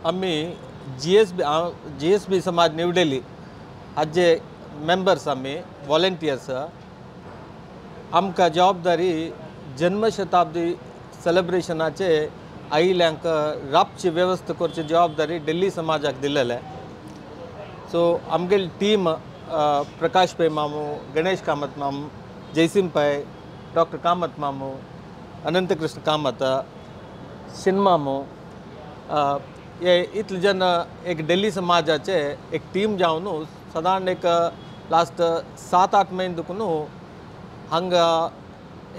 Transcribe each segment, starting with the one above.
आम्ही GSB समाज निवडेली हाजे मेंबर्स आम्ही वॉलंटियर्स आमकां जबाबदारी जन्मशताब्दी सेलिब्रेशनाचे आयल्यांक राबची वेवस्था करची जबाबदारी दिल्ली समाजाक दिलेले सो आमगेली टीम प्रकाश पै मामू गणेश कामत मामू जयसिंह पै डॉक्टर कामत मामू अनंतकृष्ण कामत सिन्मामू ये इतले जन एक दिल्ली समाजाचे एक टीम जावन साधारण एक लास्ट 7-8 महिने दुखून हांगा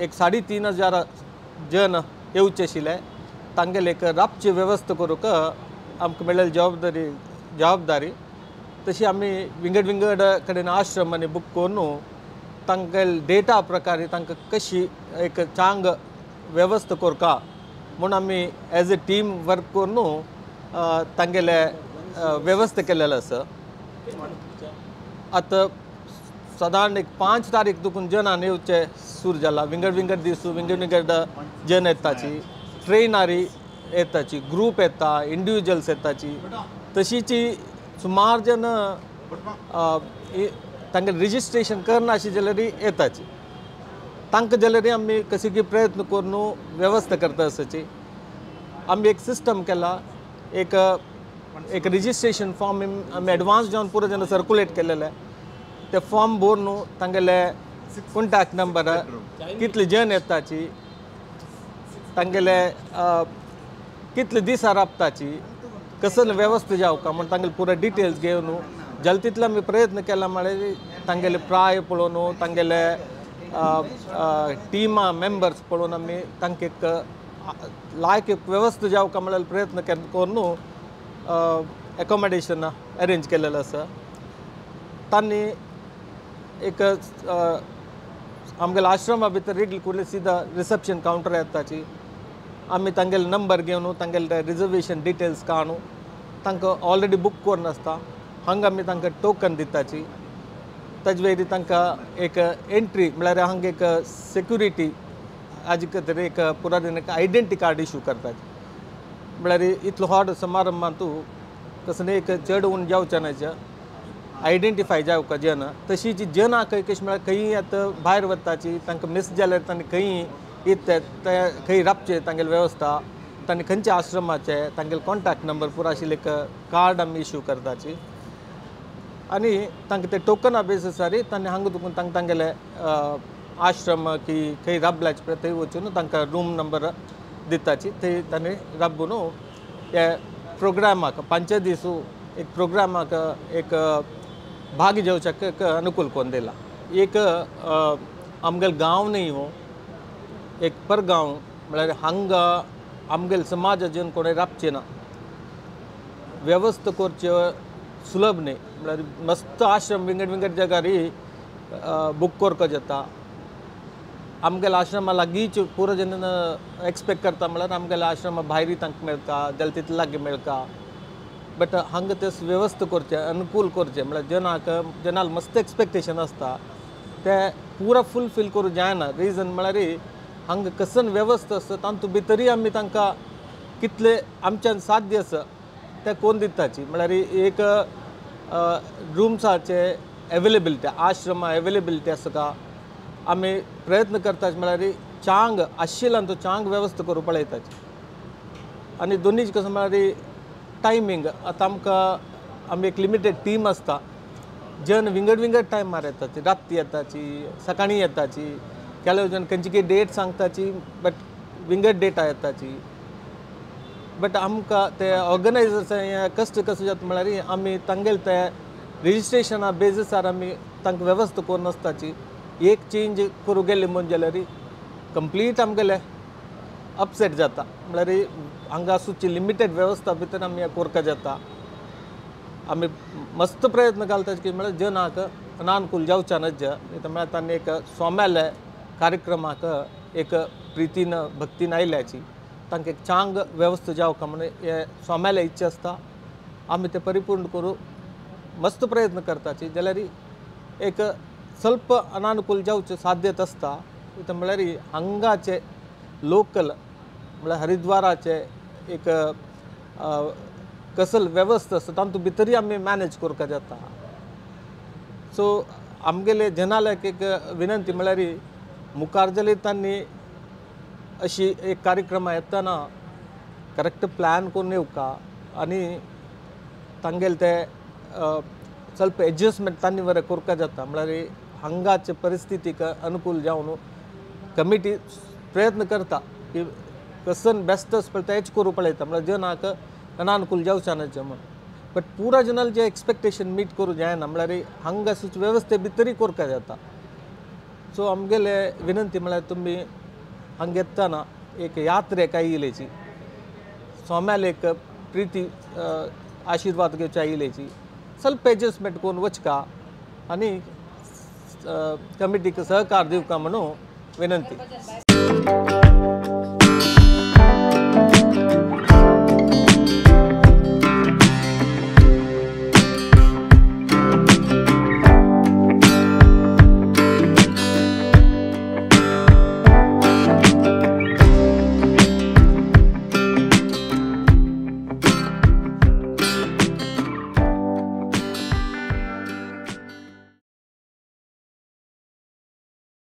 एक 3,500 जन येवचे आशिल्ले तांगेले एक राबची वेवस्था करूंक आमकां मेळिल्ली जबाबदारी तशी आमी विंगड कडेन आश्रम आनी बूक करून तांगेले डेटा प्रकारे तांकां कशी एक चांग वेवस्था करता म्हूण आमी एज अ टीम वर्क करून तांगेले वेवस्था केलेले आसा आतां साधारण एक 5 तारीख दुखून जनान येवचे सुरू जाला विंगड दीस विंगड जन येताची ट्रेनारी येताची ग्रूप येता इंडिविज्युअल्स येताची तशीची सुमार जन तांगे रजिस्ट्रेशन करनाशी जाल्यार येताची तांकां जाल्यार आमी कशी प्रयत्न करून वेवस्था करता आसाची आमी एक सिस्टम केला एक रजिस्ट्रेशन फॉर्म आमी एडवांस जावन पुरो जेन्ना सर्कुलेट केलेले ते फॉर्म भरून तांगेले कॉन्टॅक्ट नंबर कितले जन येताची तांगेले कितले दीस राबताची कसं वेवस्था जावका म्हण तांगेले पुरो डिटेल्स घेवन जाल तितले आमी प्रयत्न केला म्हळ्यार तांगेले प्राय पळोवन तांगेले टिमा मेंबर्स पळोवन आमी तांकां एक लायक एक वेवस्था जावका म्हळ्यार प्रयत्न करून एकोमोडेशन अरेंज केलेलें आसा तांणी एक आमगेल्या आश्रमा भितर रिगल कुर्ले सीधा रिसेप्शन काउंटर येताची आमी तांगेले नंबर घेवन तांगेले रिजर्वेशन डिटेल्स काडून तांकां ऑलरेडी बूक करून आसता हांगा आमी तांकां टोकन दिताची ताजे वयली तांकां एक एंट्री म्हळ्यार हांगा एक सेक्युरिटी हाजे खातीर एक पुरा दिन एक आयडेंटिटी कार्ड इश्यू करतात म्हळ्यार इतलो व्हड समारंभांतू कसं एक चड उण जावचें न्हय आयडेंटिफाय जावका जन तशी जी जन कशी म्हळ्यार खंय आतां भायर वताची तांकां मिस जाल्यार तांणी खंय येता ते खंय राबचे तांगेले वेवस्था तांणी खंयचे आश्रमाचे तांगेले कॉन्टॅक्ट नंबर पुरो आशिल्ले एक कार्ड आमी इश्यू करताची आनी तांकां ते टोकना बेसिसार तांणी हांगा दुखून तांकां तांगेले आश्रम की खंय राबल्याचे पळय थंय वचून तांकां रूम नंबर दिताची थंय तांणी राबून हे प्रोग्रामाक 5 दीस एक प्रोग्रामाक एक भाग घेवच्याक एक अनुकूल करून दिला एक आमगेले गांव न्ही हो एक परगांव म्हळ्यार हांगा आमगेले समाज जन कोणें राबचे ना वेवस्था करच्यो सुलभ न्ही म्हळ्यार मस्त आश्रम विंगड जाग्यार बूक करचो जाता आमगेल्या आश्रमा लागींच पुरो जेन्ना एक्सपेक्ट करता म्हळ्यार आमगेल्या आश्रमा भायरी तांकां मेळटा जाल्यार तितले लागीं मेळटा बट हांगा ते वेवस्था करचें अनुकूल करचें म्हळ्यार जनाल मस्त एक्सपेक्टेशन आसता ते पुरो फुलफील करूं जायना रिजन म्हळ्यार हांगा कसन वेवस्था आसा तातूंत भितरय आमी तांकां कितले आमच्यान साध्य आसा ते कोण दिताची म्हळ्यार एक रुम्साचे एवेलेबिलिटी आश्रमा एवेलेबिलिटी आसा का आमी प्रयत्न करताच म्हळ्यार चांग आशिल्ल्यान तो चांग वेवस्था करूं पळयताची आनी दोनीच कसं म्हळ्यार टायमींग आतां आमी एक लिमिटेड टीम आसता जन विंगड टायमार येताची राती येताची सकाळीं येताची केल्या जन खंयची डेट सांगताची बट विंगड डेटा येताची बट आमकां ते ऑर्गनायजर्स कश्ट कशें जाता म्हळ्यार आमी तांगेले ते रजिस्ट्रेशना बेजिसार आमी तांकां वेवस्था करून आसताची एक चेंज करूं गेले म्हण जाल्यार कंप्लीट आमगेले अपसेट जाता म्हळ्यार हांगा सुची लिमिटेड वेवस्था भितर आमी करता जाता आमी मस्त प्रयत्न घालता की म्हळ्यार जनाक अनानुकूल जावचें न्हय म्हळ्यार तांणी एक सोम्याले कार्यक्रमाक एक प्रितीन भक्तीन आयल्याची तांकां एक चांग वेवस्था जावका म्हणून हे सोम्याले इच्छा आसता आमी ते परिपूर्ण करूं मस्त प्रयत्न करताची जाल्यार एक ಸ್ವಲ್ಪ अनानुकूल जावचें साध्यत आसता म्हळ्यार हांगाचे लोकल म्हळ्यार हरिद्वाराचे एक कसल व्यवस्था आसा तातूंत भितरय आमी मॅनेज करपाक जाता. सो आमगेले जनालयाक एक विनंती म्हळ्यार मुखार जाली तांणी अशी एक कार्यक्रम येतना करेक्ट प्लॅन करून येवका आनी तांगेले ते ಸ್ವಲ್ಪ एडजस्टमेंट तांणी बरें करपाक जाता. म्हळ्यार हांगाचे परिस्थितीक अनुकूल जावन कमिटी प्रयत्न करता की कसन बेस्ट आसा पळय तेच करूं पळयता म्हळ्यार जनाक अनानुकूल जावचें ना म्हणून. बट पुरा जनाल जे एक्सपेक्टेशन मीट करूं जायना म्हळ्यार हांगा व्यवस्थे भितरय करपाक जाता. सो आमगेले विनंती म्हळ्यार तुमी हांगा येतना एक यात्रेक आयिल्लेची सोम्याल एक प्रीती आशीर्वाद घेवचे आयिल्लेची ಸ್ವಲ್ಪ एडजस्टमेंट करून वचका आनी कमिटीक सहकार दिवका म्हणून विनंती.